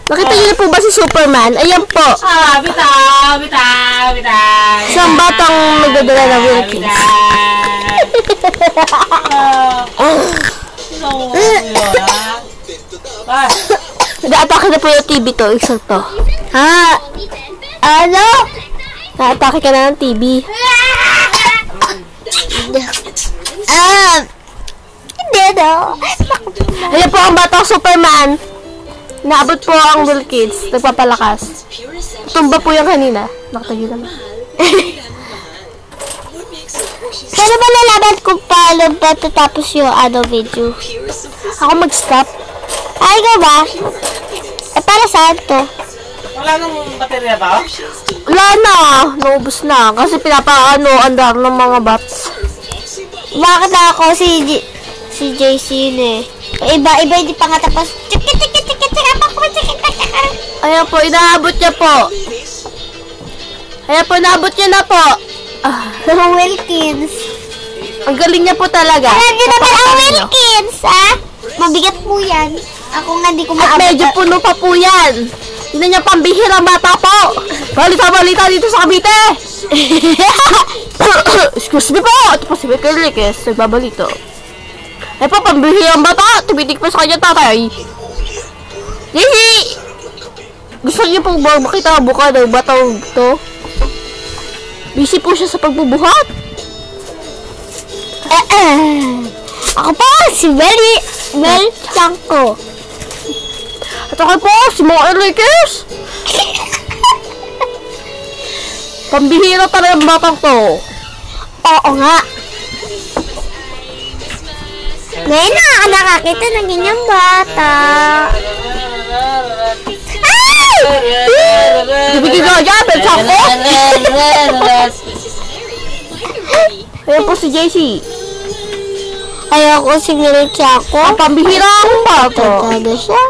Nakita niyo po ba si Superman? Ayan po. Bitaw. Isang batang nagdadala ng Wilkins. Nag-atake na po yung TV to. Isang to. Ha? Ano? Na-atake ka na ng TV. Hindi daw. Ayan po ang batang Superman. Naabot po ang Wilkins. Nagpapalakas. Tumba po yung kanina. Nakita niyo naman. Pero ba nalaman kung paano ba tatapos yung video? Ako mag-stop. Ay, ikaw ba? Para saan to? Wala nang baterya ba? Wala na. Naubos na. Kasi andar ng mga bots. Bakit ako si JC yun eh. Iba hindi pa nga tapos. Ayan po, inaabot niya po. Ayan po, naabot niya na po. Wilkins. Ang galing niya po talaga. Alam niyo naman ang Wilkins, ha? Mabigat po yan. Ako nga di ko maabot. At medyo puno pa po yan. Hindi niya pambihirang bata po. Balita dito sa Cavite. Excuse me po. Ito po si Wilkins. Nagbabalito. Eh po, pambihirang bata. Tumitik pa sa kanya tatay. Yee! Gusto niyo pong makita ang buka ng batang to? Busy po siya sa pagbubuhat. Ako po, si Well Chanko. At ako po, si Mga Enriquez. Pambihira talaga ang batang to. Oo nga. Ngayon nakakita ng ganyang bata. Bibigyan ka dyan, Well Chanko. Ayan po si JC. Ayoko si Well Chanko. Ang pambihira ang bata. Talaga siya.